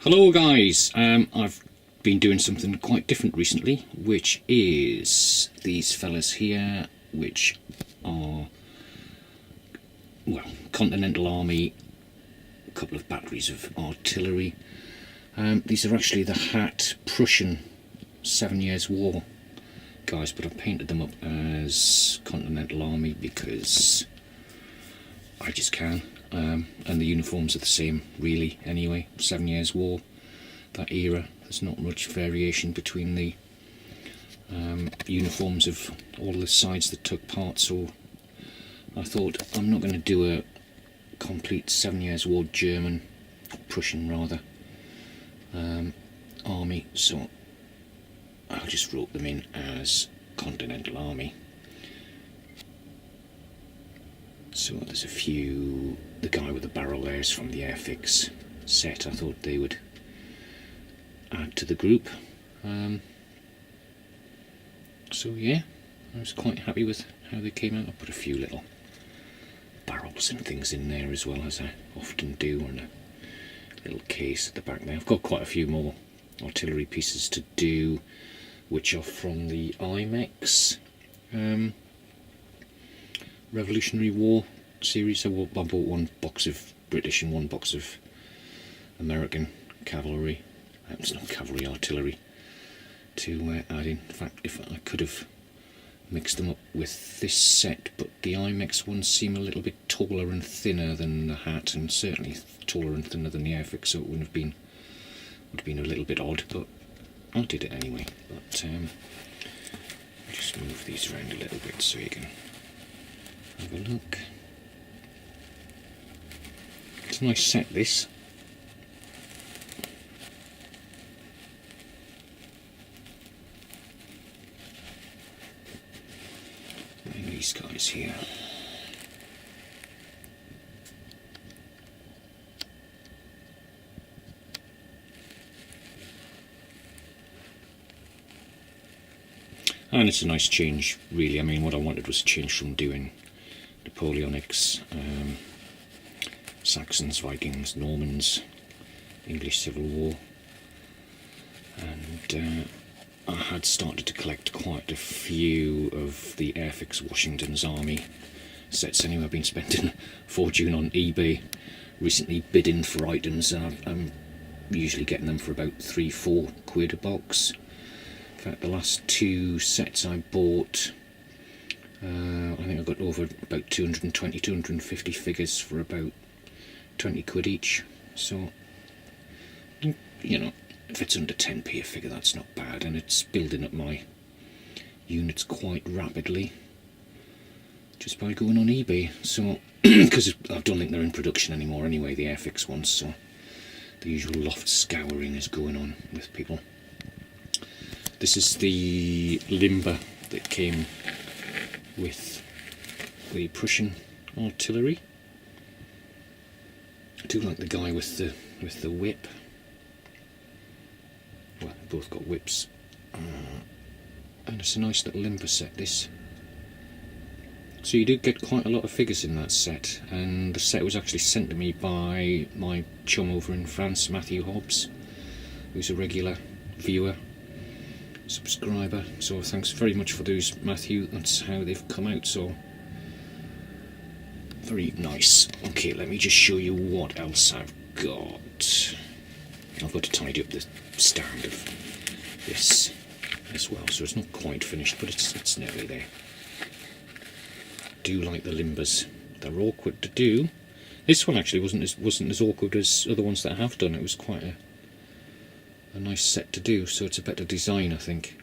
Hello guys, I've been doing something quite different recently, which is these fellas here, which are, well, Continental Army, a couple of batteries of artillery. These are actually the Hat Prussian 7 Years War guys, but I painted them up as Continental Army because I just can. And the uniforms are the same really anyway. 7 Years War, that era, there's not much variation between the uniforms of all the sides that took part, so I thought I'm not going to do a complete 7 Years War German, Prussian rather, army, so I just wrote them in as Continental Army. So there's a few, the guy with the barrel there is from the Airfix set. I thought they would add to the group. So yeah, I was quite happy with how they came out. I put a few little barrels and things in there as well, as I often do, and a little case at the back there. I've got quite a few more artillery pieces to do, which are from the Imex Revolutionary War series. I bought one box of British and one box of American cavalry. It's not cavalry, artillery to add in. In fact, if I could have mixed them up with this set, but the Imex ones seem a little bit taller and thinner than the Hat, and certainly taller and thinner than the Airfix, so it would have been a little bit odd, but I did it anyway. But I'll just move these around a little bit so you can have a look. It's a nice set, this. And these guys here. And it's a nice change, really. I mean, what I wanted was a change from doing Napoleonics, Saxons, Vikings, Normans, English Civil War, and I had started to collect quite a few of the Airfix Washington's Army sets anyway. I've been spending a fortune on eBay recently bidding for items, and I'm usually getting them for about £3-4 a box. In fact, the last two sets I bought, I think I got over about 220, 250 figures for about £20 each. So, you know, if it's under 10p a figure, that's not bad, and it's building up my units quite rapidly just by going on eBay. So, because I don't think they're in production anymore anyway, the Airfix ones, so the usual loft scouring is going on with people. This is the limber that came with the Prussian artillery. I do like the guy with the whip. Well, they both got whips, and it's a nice little limber set, this. So you do get quite a lot of figures in that set, and the set was actually sent to me by my chum over in France, Matthew Hobbs, who's a regular viewer, subscriber, so thanks very much for those, Matthew. That's how they've come out, so very nice. Okay, let me just show you what else I've got. I've got to tidy up the stand of this as well, so it's not quite finished, but it's nearly there. Do like the limbers. They're awkward to do. This one actually wasn't as awkward as other ones that I have done. It was quite a nice set to do, so it's a better design, I think.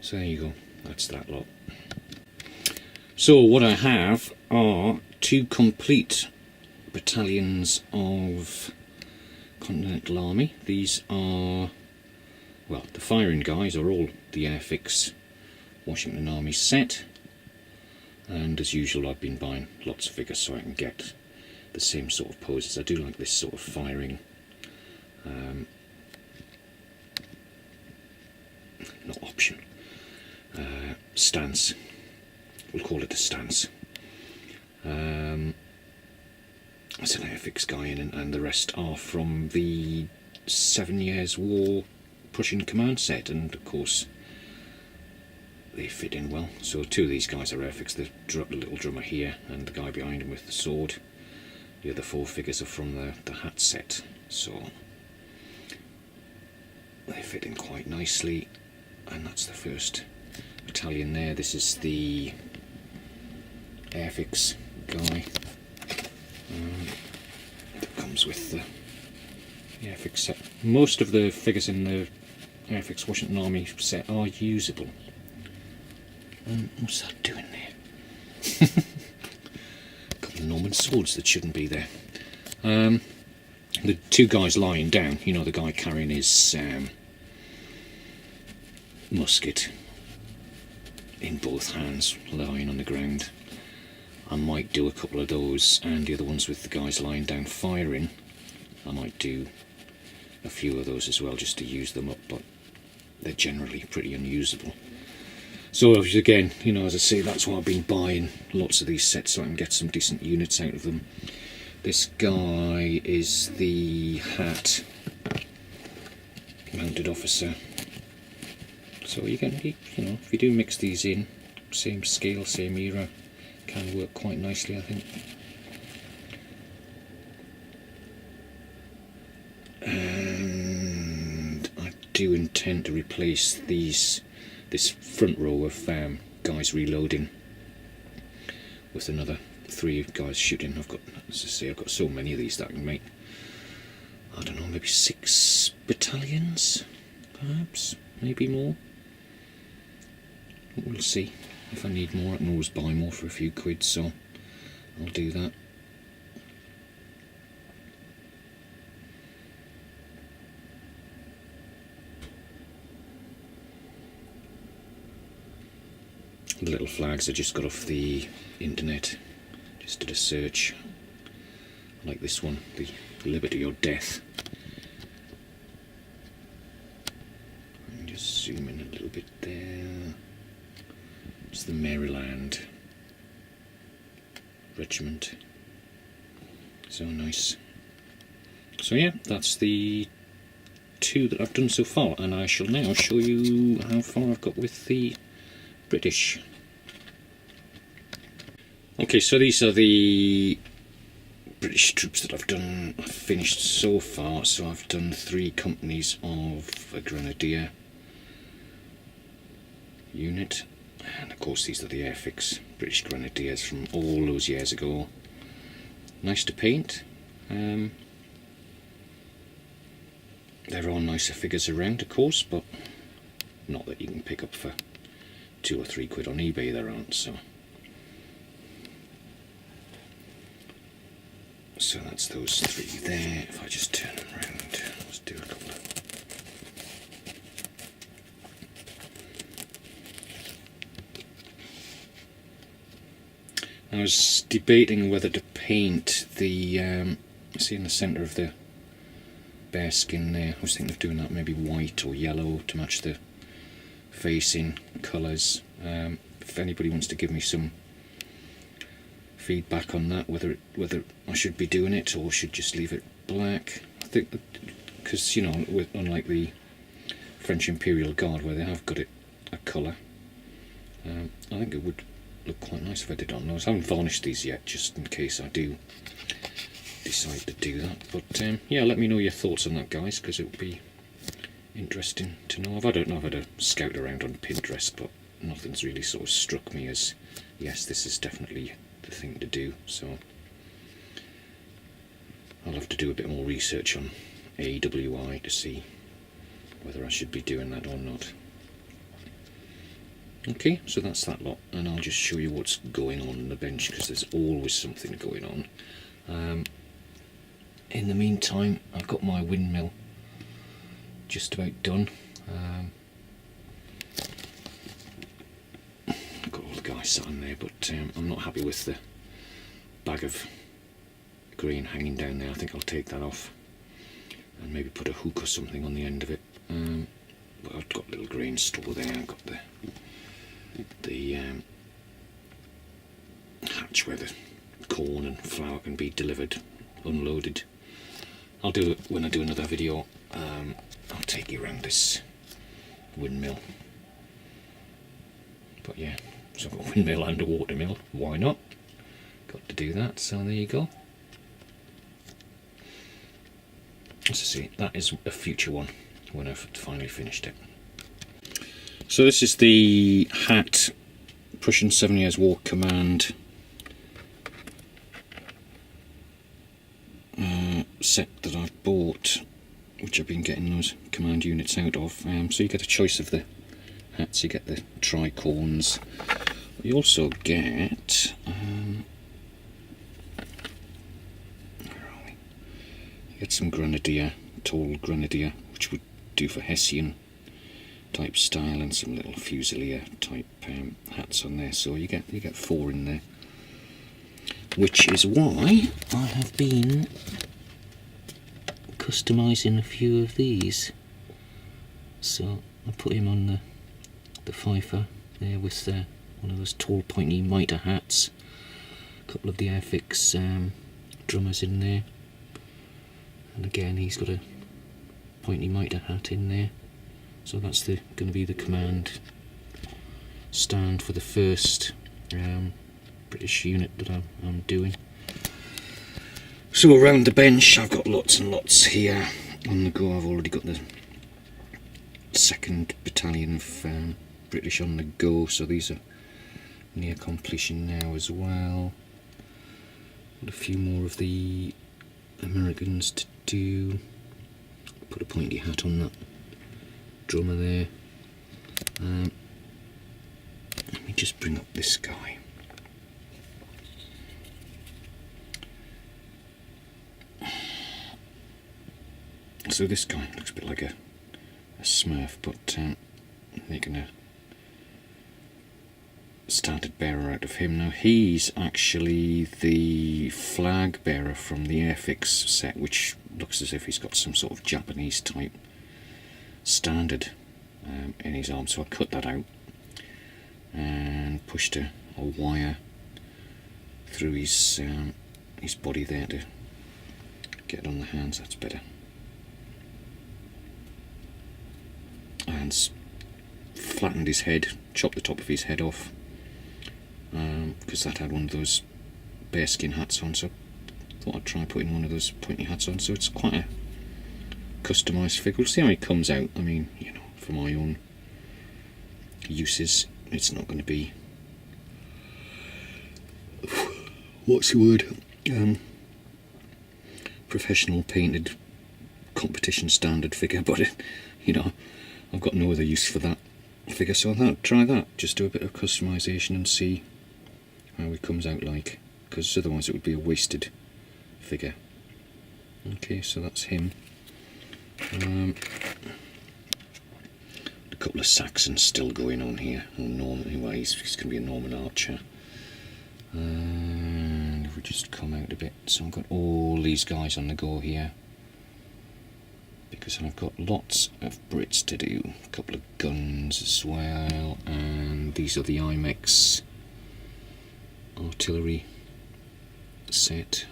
So there you go, that's that lot. So what I have are two complete battalions of Continental Army. These are, well, the firing guys are all the Airfix Washington Army set, and as usual I've been buying lots of figures so I can get the same sort of poses. I do like this sort of firing, not option, stance. We'll call it a stance. There's an Airfix guy in, and the rest are from the 7 Years' War Prussian command set, and of course they fit in well. So two of these guys are Airfix, the little drummer here and the guy behind him with the sword. The other four figures are from the hat set, so they fit in quite nicely. And that's the first battalion there. This is the Airfix guy that comes with the Airfix set. Most of the figures in the Airfix Washington Army set are usable. What's that doing there? A couple of Norman swords that shouldn't be there. The two guys lying down, you know, the guy carrying his musket in both hands, lying on the ground. I might do a couple of those, and the other ones with the guys lying down firing, I might do a few of those as well just to use them up, but they're generally pretty unusable. So again, you know, as I say, that's why I've been buying lots of these sets so I can get some decent units out of them. This guy is the hat mounted officer. So you can, you know, if you do mix these in, same scale, same era, can work quite nicely, I think. And I do intend to replace this front row of guys reloading with another 3 guys shooting. I've got, as I say, I've got so many of these that I can make, I don't know, maybe 6 battalions, perhaps, maybe more. We'll see. If I need more, I can always buy more for a few quid, so I'll do that. The little flags I just got off the internet, just did a search, like this one, the Liberty or Death. And just zoom in a little bit there. It's the Maryland Regiment. So nice. So yeah, that's the 2 that I've done so far, and I shall now show you how far I've got with the British. Okay, so these are the British troops that I've finished so far. So I've done 3 companies of a Grenadier unit, and of course these are the Airfix British Grenadiers from all those years ago. Nice to paint. There are nicer figures around, of course, but not that you can pick up for 2 or 3 quid on eBay, there aren't, so that's those 3 there. If I just turn them around, let's do a couple of... I was debating whether to paint the, see in the centre of the bear skin there, I was thinking of doing that maybe white or yellow to match the facing colours. If anybody wants to give me some feedback on that, whether I should be doing it or should just leave it black. I think because, you know, unlike the French Imperial Guard where they have got it a colour, I think it would look quite nice if I did on those. I haven't varnished these yet, just in case I do decide to do that. But yeah, let me know your thoughts on that, guys, because it would be interesting to know. I've had a scout around on Pinterest, but nothing's really sort of struck me as, yes, this is definitely the thing to do. So I'll have to do a bit more research on AWI to see whether I should be doing that or not. Okay, so that's that lot, and I'll just show you what's going on the bench, because there's always something going on. In the meantime, I've got my windmill just about done. I've got all the guys sat in there, but I'm not happy with the bag of grain hanging down there. I think I'll take that off and maybe put a hook or something on the end of it. But I've got a little grain store there. I've got the hatch where the corn and flour can be delivered, unloaded. I'll do it when I do another video. I'll take you around this windmill. But yeah, so I've got a windmill and a water mill. Why not? Got to do that, so there you go. As I say, that is a future one when I've finally finished it. So this is the hat Prussian 7 Years War Command set that I've bought, which I've been getting those command units out of. So you get a choice of the hats. You get the tricorns. You also get some Grenadier, tall Grenadier, which would do for Hessian type style, and some little Fusilier type hats on there. So you get 4 in there, which is why I have been customising a few of these. So I put him on the fifer there with one of those tall pointy mitre hats, a couple of the Airfix drummers in there, and again he's got a pointy mitre hat in there. So that's going to be the command stand for the first British unit that I'm doing. So around the bench I've got lots and lots here on the go. I've already got the 2nd Battalion of British on the go, so these are near completion now as well. Got a few more of the Americans to do. Put a pointy hat on that drummer there. Let me just bring up this guy. So this guy looks a bit like a Smurf, but making a standard bearer out of him. Now he's actually the flag bearer from the Airfix set, which looks as if he's got some sort of Japanese type standard in his arm. So I cut that out and pushed a wire through his body there to get it on the hands. That's better. And flattened his head, chopped the top of his head off, because that had one of those bearskin hats on, so I thought I'd try putting one of those pointy hats on. So it's quite a customised figure. We'll see how he comes out. I mean, you know, for my own uses, it's not going to be, what's the word, professional painted competition standard figure, but you know, I've got no other use for that figure, so I thought I'd try that, just do a bit of customisation and see how he comes out like, because otherwise it would be a wasted figure. Okay, so that's him. A couple of Saxons still going on here. Anyway, he's going to be a Norman archer. And if we just come out a bit, so I've got all these guys on the go here, because I've got lots of Brits to do. A couple of guns as well, and these are the Imex artillery set.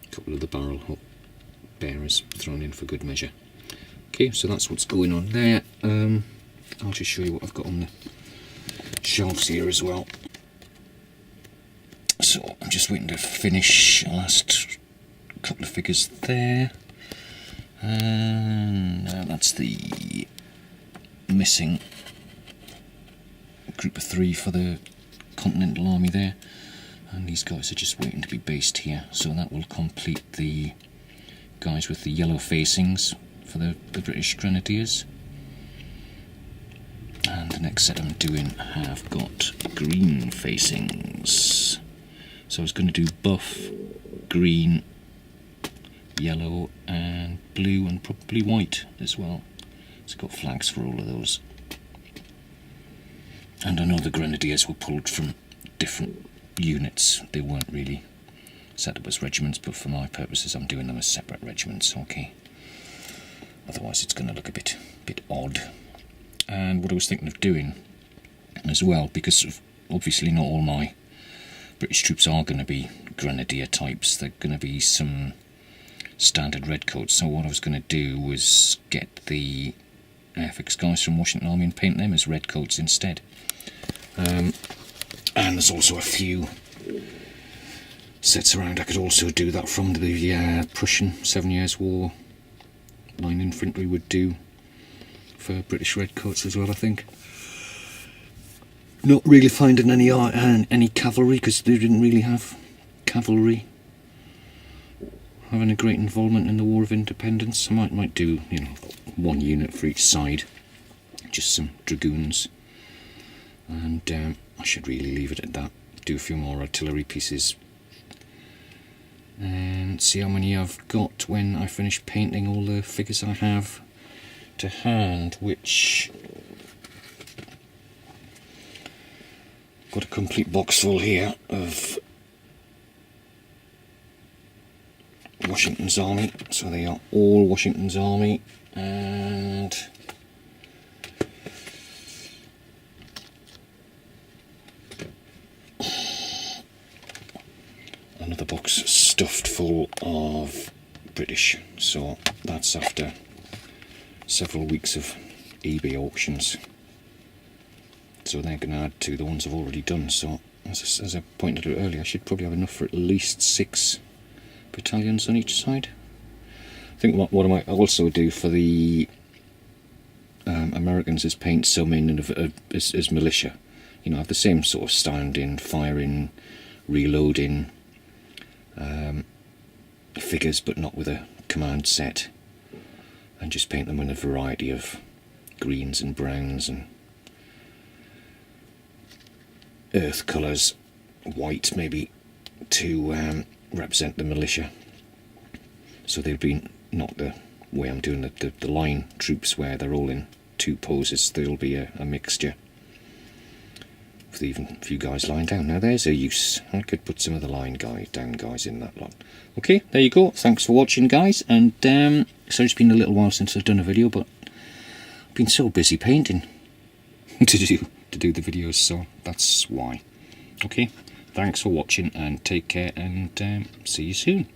A couple of the barrel hook bearers thrown in for good measure. Okay, so that's what's going on there. I'll just show you what I've got on the shelves here as well. So I'm just waiting to finish the last couple of figures there, and that's the missing group of 3 for the Continental Army there, and these guys are just waiting to be based here, so that will complete the guys with the yellow facings for the British Grenadiers. And the next set I'm doing have got green facings, so I was going to do buff, green, yellow and blue, and probably white as well. It's got flags for all of those. And I know the Grenadiers were pulled from different units. They weren't really set up as regiments, but for my purposes I'm doing them as separate regiments, okay. Otherwise it's going to look a bit odd. And what I was thinking of doing as well, because of obviously not all my British troops are going to be Grenadier types. They're going to be some standard redcoats. So what I was going to do was get the Airfix guys from Washington Army and paint them as redcoats instead. And there's also a few sets around. I could also do that from the Prussian 7 Years' War line infantry would do for British redcoats as well, I think. Not really finding any cavalry, because they didn't really have cavalry having a great involvement in the War of Independence. I might do, you know, one unit for each side, just some dragoons, and I should really leave it at that. Do a few more artillery pieces and see how many I've got when I finish painting all the figures I have to hand, which got a complete box full here of Washington's Army. So they are all Washington's Army, and another box stuffed full of British. So that's after several weeks of eBay auctions. So they're going to add to the ones I've already done. So as I pointed out earlier, I should probably have enough for at least 6 battalions on each side. I think what I might also do for the Americans is paint some in as militia. You know, have the same sort of standing, firing, reloading figures, but not with a command set, and just paint them in a variety of greens and browns and earth colours, white maybe, to represent the militia. So they'll be not the way I'm doing the line troops where they're all in 2 poses. There'll be a mixture with even a few guys lying down. Now there's a use. I could put some of the line down guys in that lot. Okay, there you go. Thanks for watching, guys. And so it's been a little while since I've done a video, but I've been so busy painting to do the videos, so that's why. Okay, thanks for watching and take care, and see you soon.